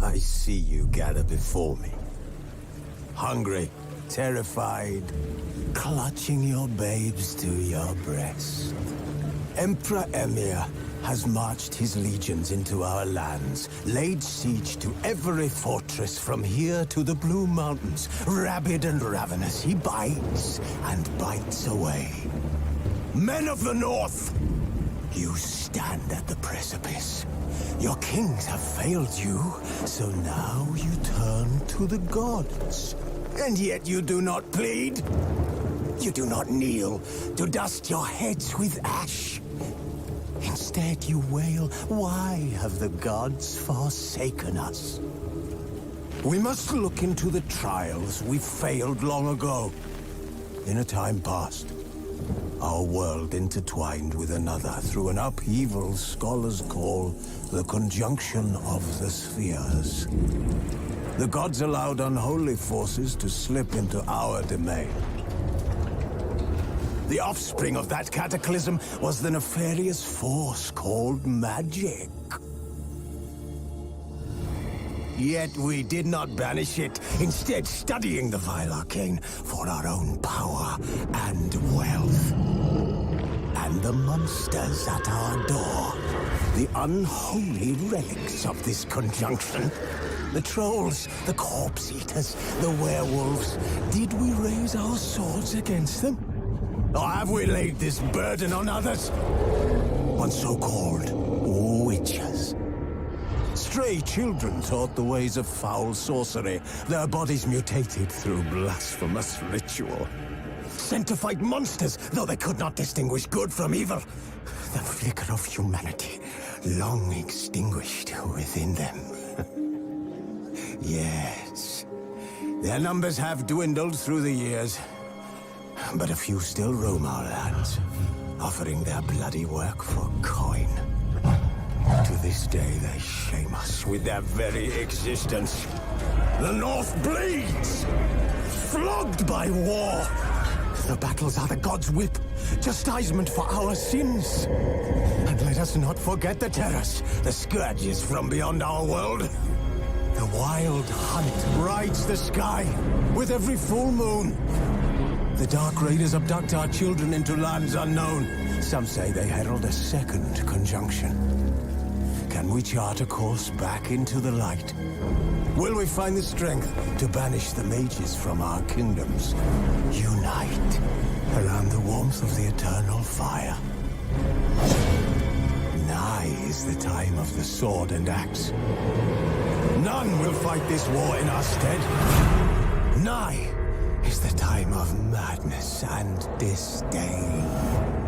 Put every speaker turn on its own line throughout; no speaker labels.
I see you gather before me. Hungry, terrified, clutching your babes to your breast. Emperor Emir has marched his legions into our lands, laid siege to every fortress from here to the Blue Mountains. Rabid and ravenous, he bites and bites away. Men of the North, you stand at the precipice. Your kings have failed you, so now you turn to the gods. And yet you do not plead. You do not kneel to dust your heads with ash. Instead you wail, why have the gods forsaken us? We must look into the trials we failed long ago. In a time past, our world intertwined with another through an upheaval scholars call the conjunction of the spheres. The gods allowed unholy forces to slip into our domain. The offspring of that cataclysm was the nefarious force called magic. Yet we did not banish it, instead studying the vile arcane for our own power and wealth. And the monsters at our door, the unholy relics of this conjunction. The trolls, the corpse eaters, the werewolves. Did we raise our swords against them? Or have we laid this burden on others? On so-called witches. Stray children taught the ways of foul sorcery, their bodies mutated through blasphemous ritual. Sent to fight monsters, though they could not distinguish good from evil. The flicker of humanity, long extinguished within them. Yes, their numbers have dwindled through the years. But a few still roam our lands, offering their bloody work for coin. To this day, they shame us with their very existence. The North bleeds, flogged by war. The battles are the gods' whip, chastisement for our sins. And let us not forget the terrors, the scourges from beyond our world. The wild hunt rides the sky with every full moon. The Dark Raiders abduct our children into lands unknown. Some say they herald a second conjunction. Can we chart a course back into the light? Will we find the strength to banish the mages from our kingdoms? Unite around the warmth of the eternal fire. Nigh is the time of the sword and axe. None will fight this war in our stead. Nigh is the time of madness and disdain.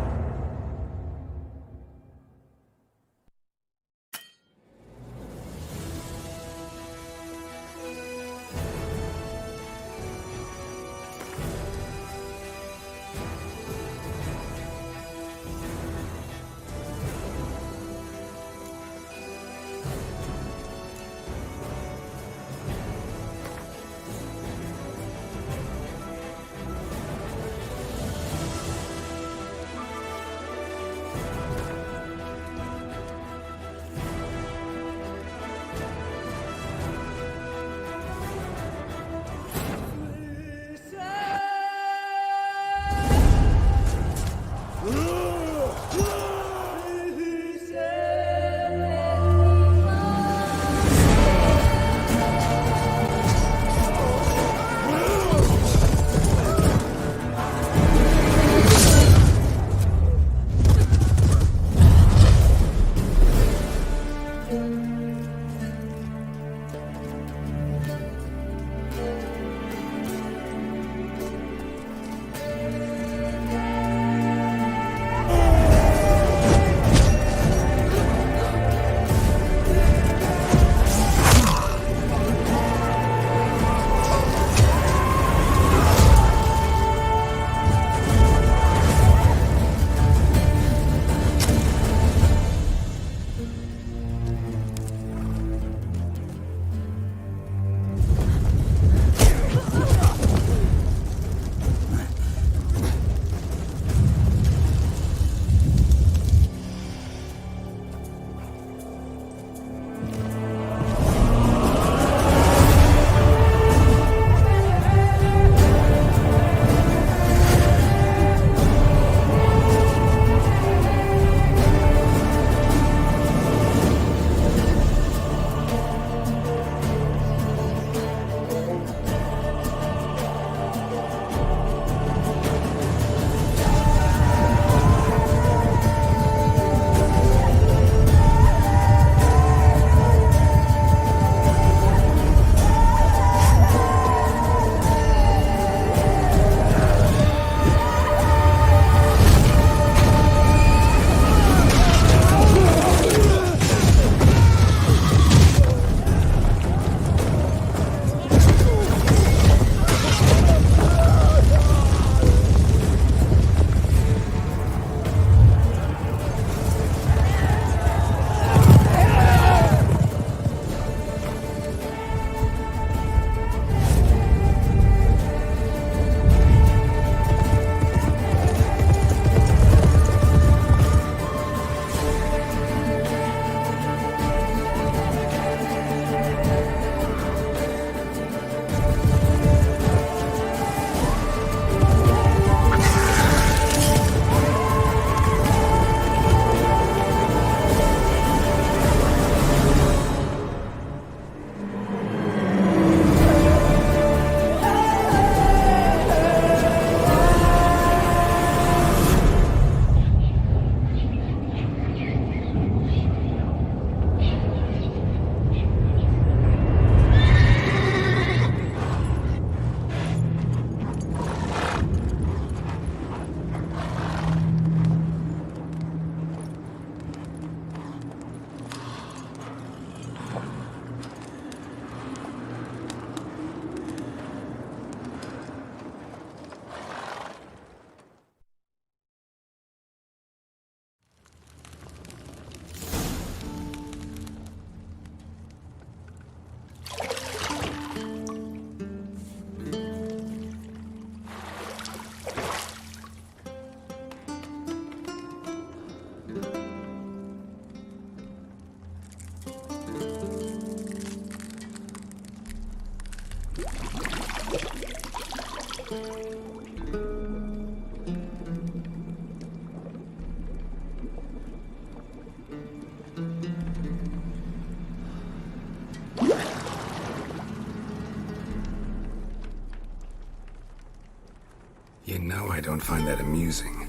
You know I don't find that amusing.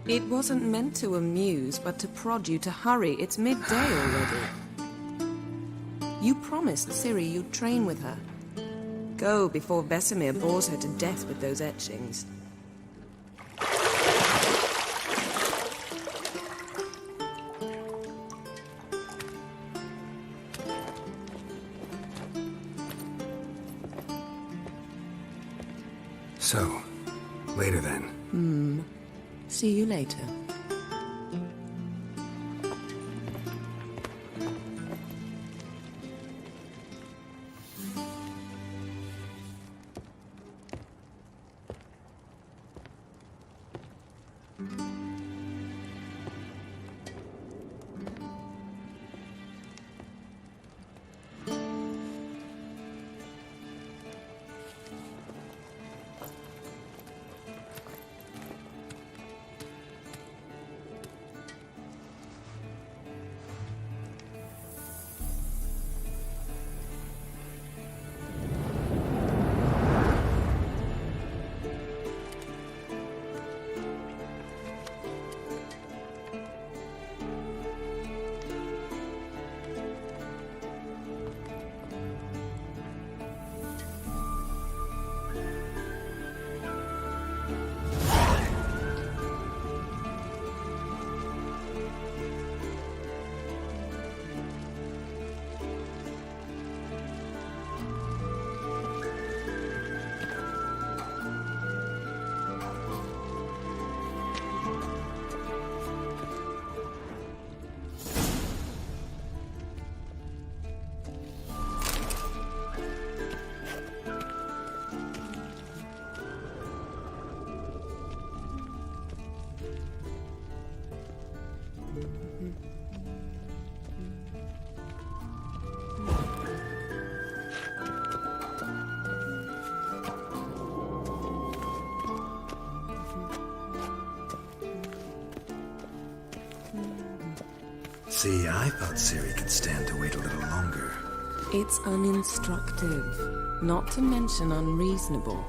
It wasn't meant to amuse, but to prod you to hurry. It's midday already. You promised Ciri you'd train with her. Go before Vesemir bores her to death with those etchings.
So, later then.
See you later.
See, I thought Ciri could stand to wait a little longer.
It's uninstructive, not to mention unreasonable.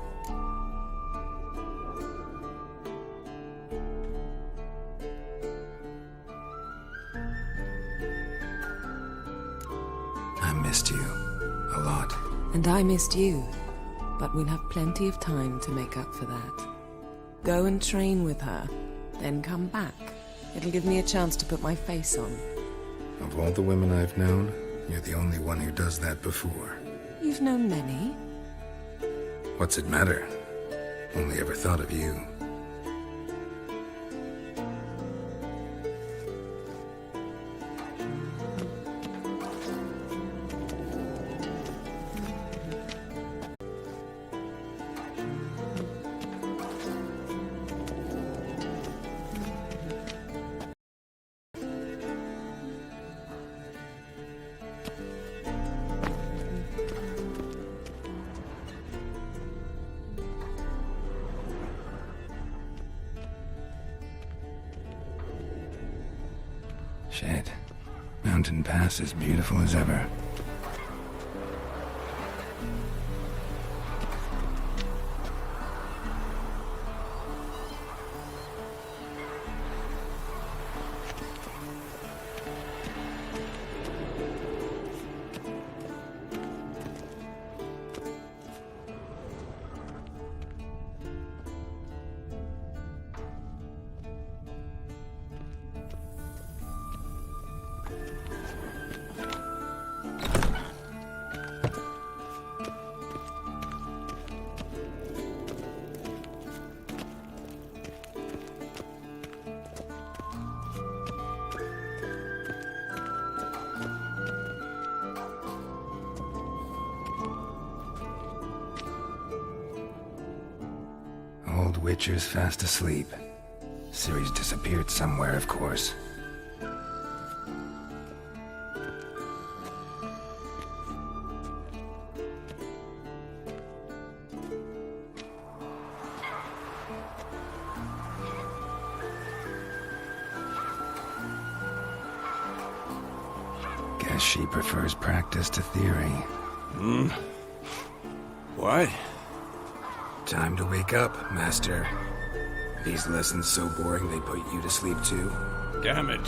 I missed you. A lot.
And I missed you, but we'll have plenty of time to make up for that. Go and train with her, then come back. It'll give me a chance to put my face on.
Of all the women I've known, you're the only one who does that before.
You've known many.
What's it matter? Only ever thought of you. Shit. Mountain Pass is beautiful as ever. Old Witcher's fast asleep. Ciri's disappeared somewhere, of course. Guess she prefers practice to theory.
What?
Time to wake up, Master. These lessons so boring they put you to sleep too?
Damn it.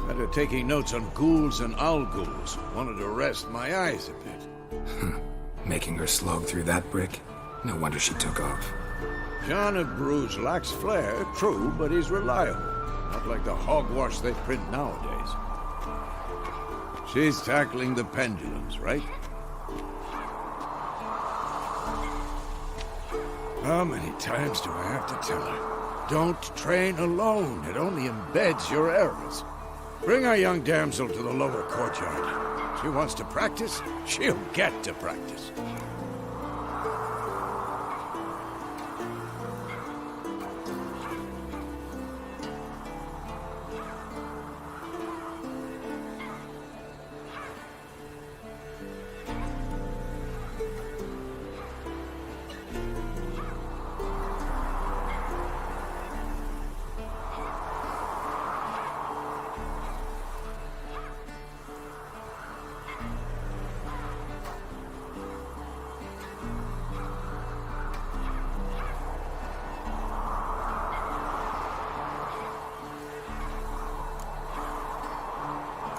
After taking notes on ghouls and al-ghouls, wanted to rest my eyes a bit.
Making her slog through that brick? No wonder she took off.
John of Bruges lacks flair, true, but he's reliable. Not like the hogwash they print nowadays. She's tackling the pendulums, right? How many times do I have to tell her? Don't train alone. It only embeds your errors. Bring our young damsel to the lower courtyard. She wants to practice, she'll get to practice.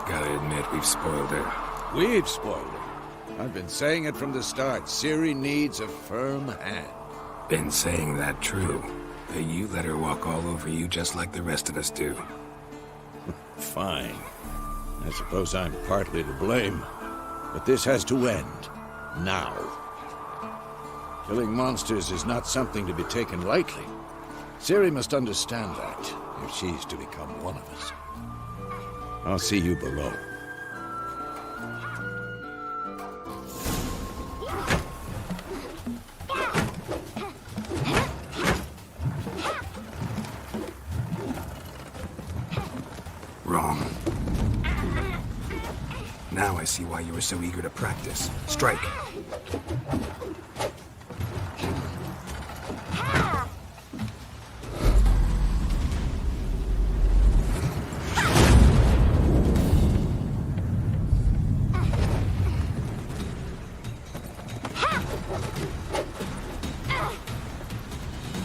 Gotta admit, we've spoiled her.
We've spoiled her. I've been saying it from the start. Ciri needs a firm hand.
Been saying that true. But you let her walk all over you just like the rest of us do.
Fine. I suppose I'm partly to blame. But this has to end. Now. Killing monsters is not something to be taken lightly. Ciri must understand that, if she's to become one of us. I'll see you below.
Wrong. Now I see why you were so eager to practice. Strike.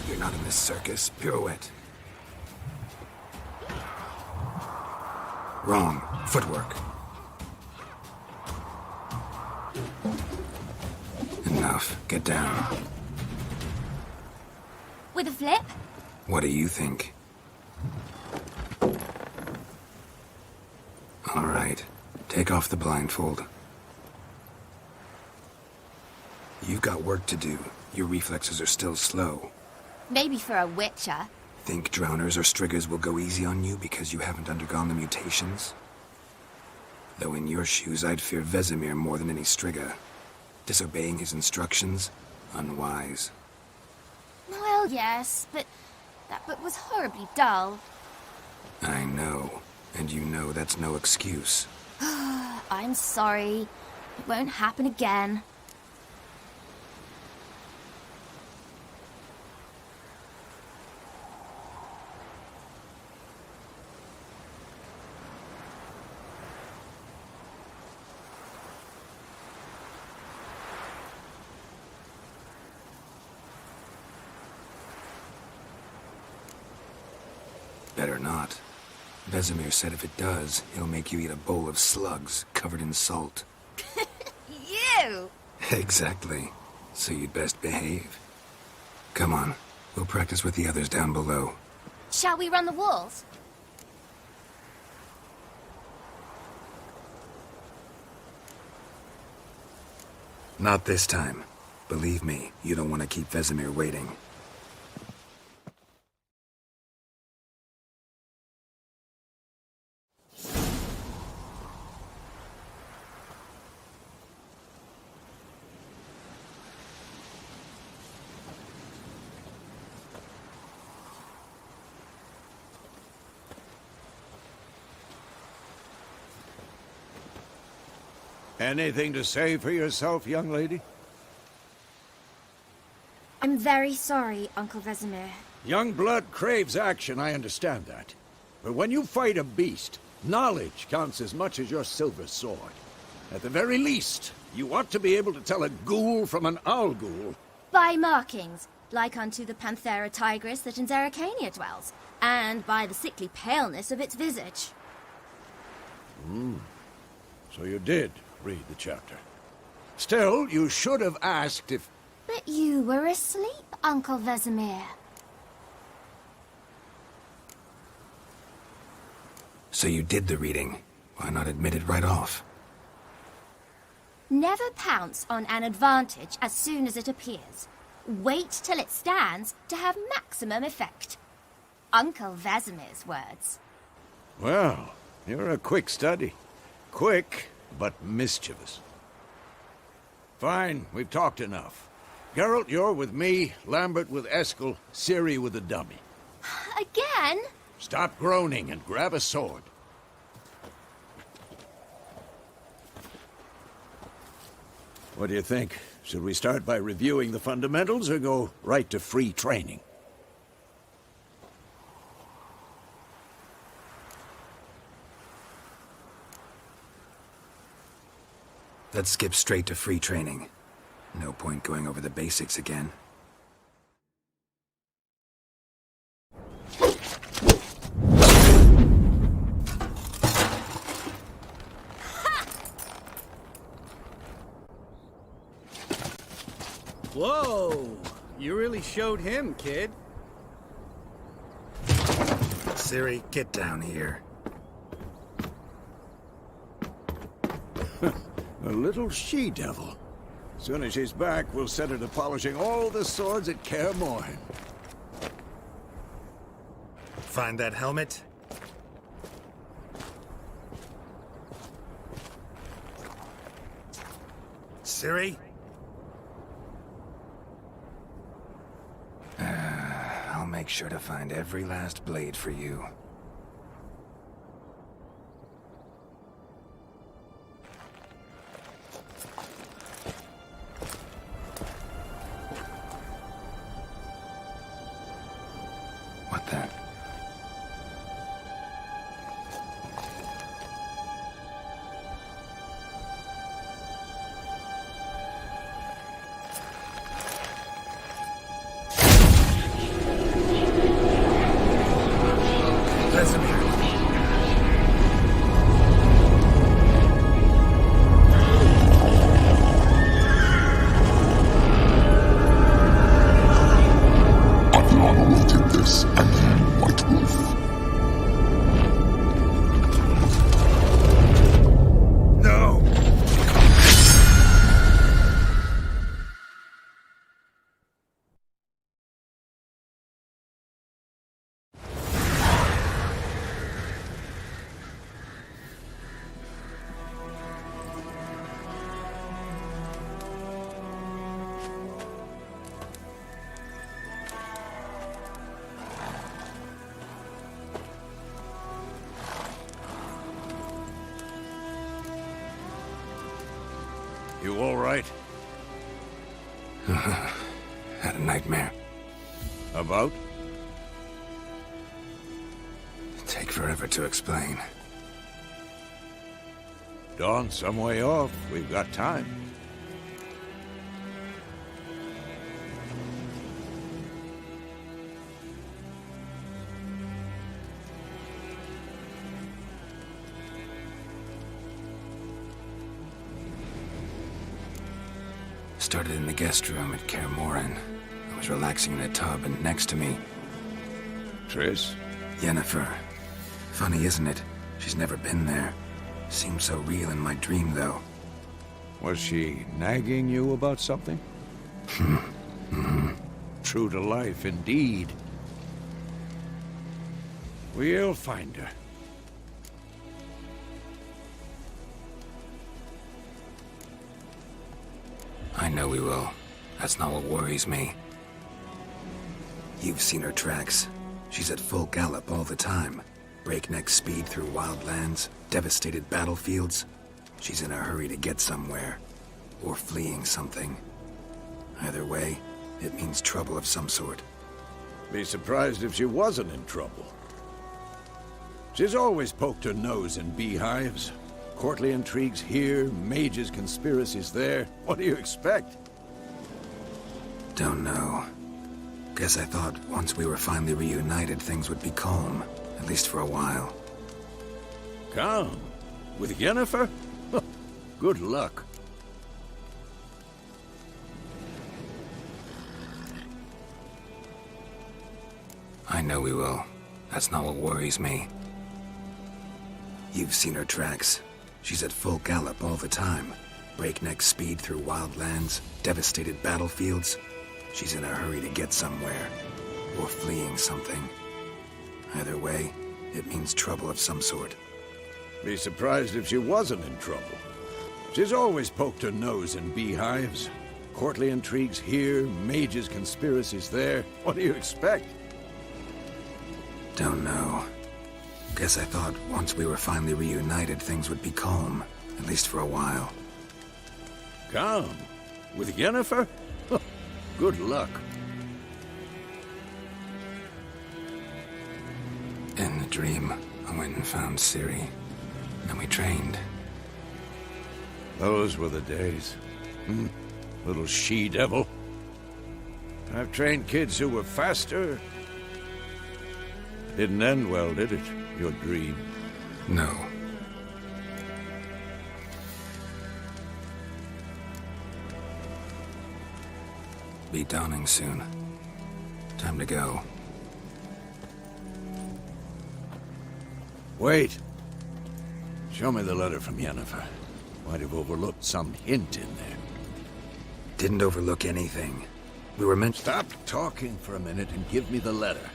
You're not in this circus. Pirouette. Wrong. Footwork. Enough. Get down.
With a flip?
What do you think? All right. Take off the blindfold. You've got work to do. Your reflexes are still slow.
Maybe for a witcher.
Think drowners or striggers will go easy on you because you haven't undergone the mutations? Though in your shoes, I'd fear Vesemir more than any strigger. Disobeying his instructions? Unwise.
Well, yes, but that book was horribly dull.
I know. And you know that's no excuse.
I'm sorry. It won't happen again.
Better not. Vesemir said if it does, he'll make you eat a bowl of slugs covered in salt.
You!
Exactly. So you'd best behave. Come on. We'll practice with the others down below.
Shall we run the walls?
Not this time. Believe me, you don't want to keep Vesemir waiting.
Anything to say for yourself, young lady?
I'm very sorry, Uncle Vesemir.
Young blood craves action, I understand that. But when you fight a beast, Knowledge counts as much as your silver sword. At the very least, you ought to be able to tell a ghoul from an owl ghoul.
By markings, like unto the Panthera tigris that in Zerrikania dwells, and by the sickly paleness of its visage.
So you did read the chapter. Still, you should have asked if...
But you were asleep, Uncle Vesemir.
So you did the reading. Why not admit it right off?
Never pounce on an advantage as soon as it appears. Wait till it stands to have maximum effect. Uncle Vesemir's words.
Well, you're a quick study. Quick, but mischievous. Fine, we've talked enough. Geralt, you're with me, Lambert with Eskel, Ciri with the dummy.
Again?
Stop groaning and grab a sword. What do you think? Should we start by reviewing the fundamentals or go right to free training?
Let's skip straight to free training. No point going over the basics again.
Whoa! You really showed him, kid.
Ciri, get down here.
A little she-devil. Soon as she's back, we'll set her to polishing all the swords at Kaer Morhen.
Find that helmet? Ciri?
I'll make sure to find every last blade for you. What then?
You all right?
Had a nightmare.
About?
Take forever to explain.
Dawn's some way off. We've got time.
Started in the guest room at Kaer Morhen. I was relaxing in a tub, and next to me,
Triss?
Yennefer. Funny, isn't it? She's never been there. Seemed so real in my dream, though.
Was she nagging you about something? True to life, indeed. We'll find her.
I know we will. That's not what worries me. You've seen her tracks. She's at full gallop all the time. Breakneck speed through wild lands, devastated battlefields. She's in a hurry to get somewhere. Or fleeing something. Either way, it means trouble of some sort.
Be surprised if she wasn't in trouble. She's always poked her nose in beehives. Courtly intrigues here, mages' conspiracies there. What do you expect?
Don't know. Guess I thought once we were finally reunited, things would be calm. At least for a while.
Calm? With Yennefer? Good luck.
I know we will. That's not what worries me. You've seen her tracks. She's at full gallop all the time. Breakneck speed through wild lands, devastated battlefields. She's in a hurry to get somewhere. Or fleeing something. Either way, it means trouble of some sort.
Be surprised if she wasn't in trouble. She's always poked her nose in beehives. Courtly intrigues here, mages' conspiracies there. What do you expect?
Don't know. Guess I thought once we were finally reunited, things would be calm. At least for a while.
Calm? With Yennefer? Good luck.
In the dream, I went and found Ciri. And we trained.
Those were the days. Little she-devil. I've trained kids who were faster. Didn't end well, did it? Your dream?
No. Be dawning soon. Time to go.
Wait. Show me the letter from Yennefer. Might have overlooked some hint in there.
Didn't overlook anything. We were meant to...
Stop talking for a minute and give me the letter.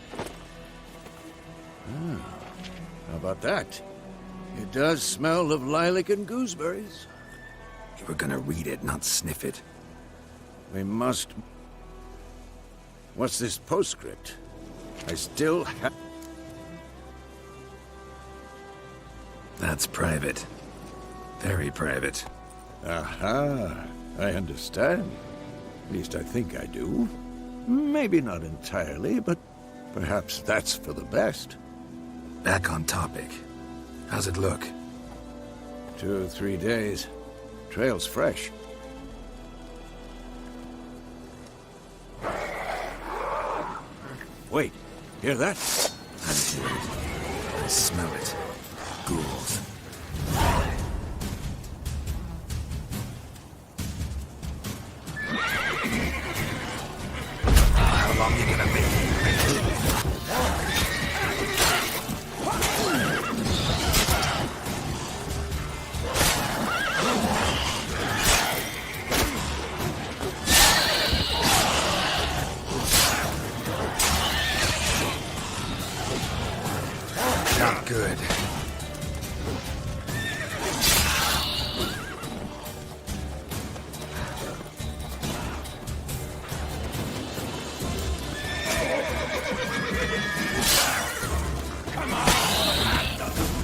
How about that? It does smell of lilac and gooseberries.
You were gonna read it, not sniff it.
We must... What's this postscript? I still have...
That's private. Very private.
Aha, I understand. At least I think I do. Maybe not entirely, but perhaps that's for the best.
Back on topic. How's it look?
2 or 3 days. Trail's fresh. Wait, hear that?
I hear it. I smell it. Ghouls. How long you gonna make me? Not good.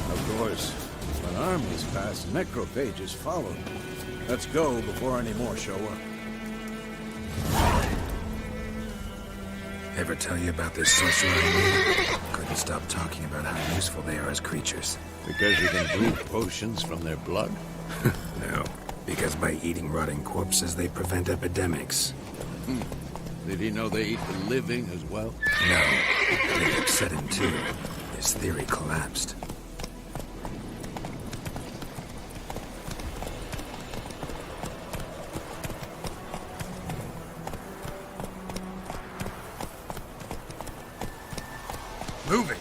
Of course. When armies pass, necrophages follow. Let's go before any more show up.
Ever tell you about this sorcerer I knew? Couldn't stop talking about how useful they are as creatures.
Because you can brew potions from their blood?
No, because by eating rotting corpses, they prevent epidemics.
Did he know they eat the living as well?
No, it upset him too. His theory collapsed. Move it!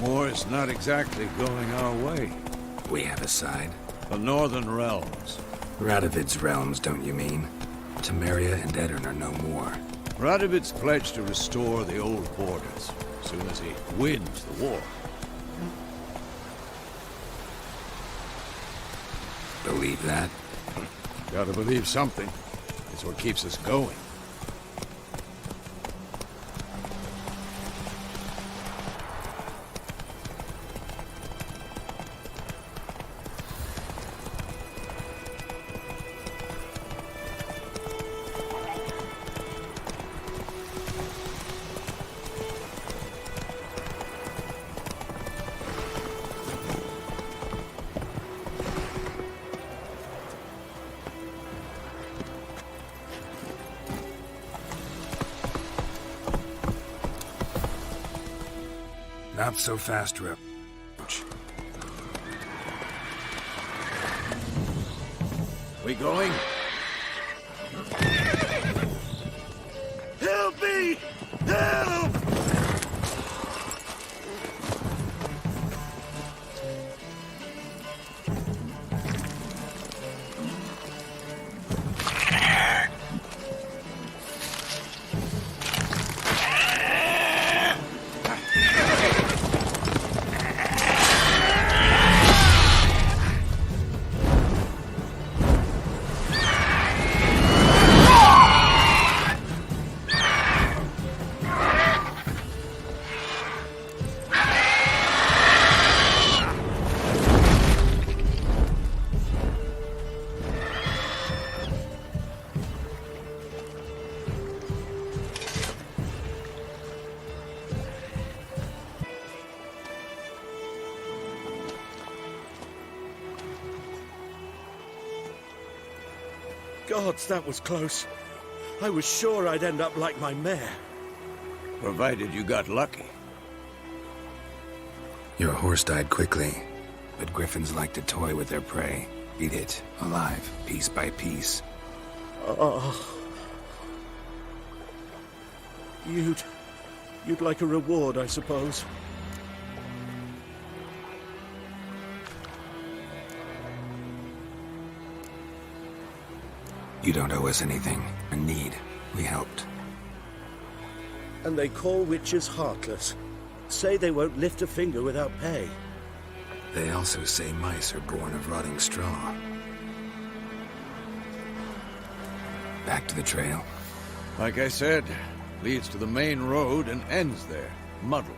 War is not exactly going our way.
We have a side.
The Northern Realms.
Radovid's realms, don't you mean? Temeria and Edirn are no more.
Radovid's pledged to restore the old borders as soon as he wins the war.
Believe that?
Gotta believe something. It's what keeps us going.
Not so fast, Roach.
We going?
Help me! Help!
Gods, that was close. I was sure I'd end up like my mare.
Provided you got lucky.
Your horse died quickly, but griffins like to toy with their prey. Eat it, alive, piece by piece.
You'd like a reward, I suppose.
You don't owe us anything. A need. We helped.
And they call witches heartless. Say they won't lift a finger without pay.
They also say mice are born of rotting straw. Back to the trail.
Like I said, leads to the main road and ends there, muddled.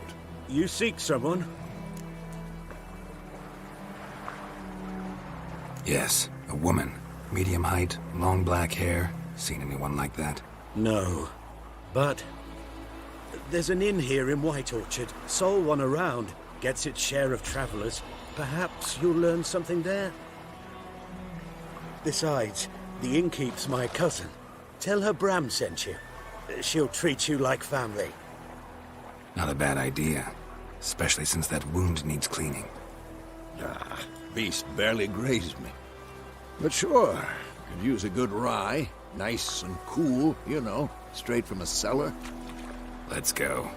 You seek someone?
Yes, a woman. Medium height, long black hair. Seen anyone like that?
No. But there's an inn here in White Orchard. Sole one around. Gets its share of travelers. Perhaps you'll learn something there. Besides, the innkeep's my cousin. Tell her Bram sent you. She'll treat you like family.
Not a bad idea. Especially since that wound needs cleaning.
Beast barely grazed me. But sure, could use a good rye. Nice and cool, you know, straight from a cellar.
Let's go.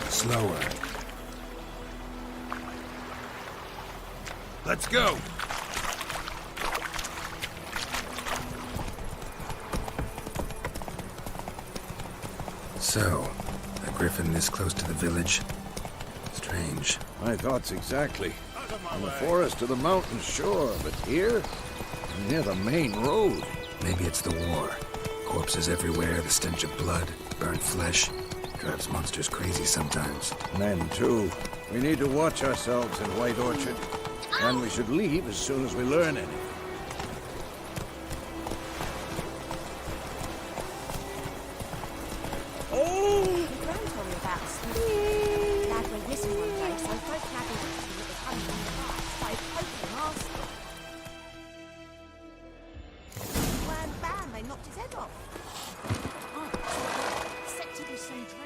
Slower.
Let's go!
So, a griffin this close to the village? Strange.
My thoughts exactly. From the forest to the mountains, sure, but here? Near the main road.
Maybe it's the war. Corpses everywhere, the stench of blood, burnt flesh. Drives monsters crazy sometimes.
Men, too. We need to watch ourselves in White Orchard. And we should leave as soon as we learn anything.
Gran told me about a snake. Lad went missing one day, so folk nagging at him with his hand on the bar, started poking and asking. Wham bam, they knocked his head off. Oh, said to be some drown.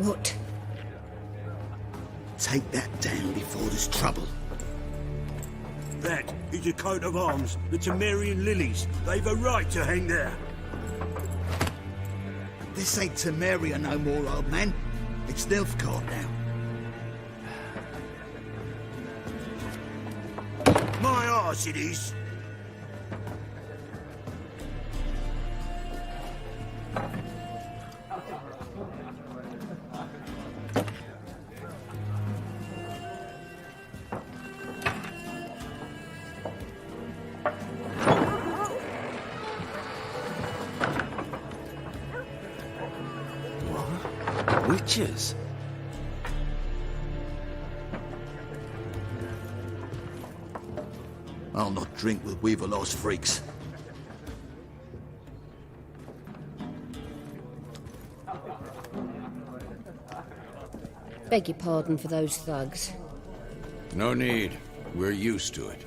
What? Take that down before there's trouble.
That is a coat of arms, the Temerian lilies. They've a right to hang there.
This ain't Temeria no more, old man. It's Nilfgaard now.
My arse it is.
Witches?
I'll not drink with Weaverlost freaks.
Beg your pardon for those thugs.
No need. We're used to it.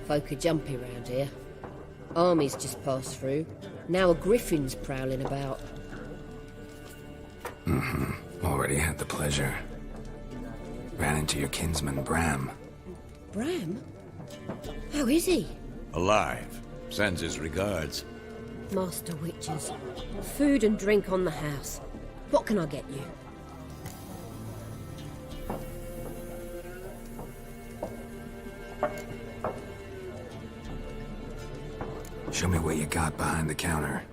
Folk are jumpy round here. Armies just passed through. Now a griffin's prowling about.
Already had the pleasure. Ran into your kinsman, Bram.
Bram? How is he?
Alive. Sends his regards.
Master Witches. Food and drink on the house. What can I get you?
Show me what you got behind the counter.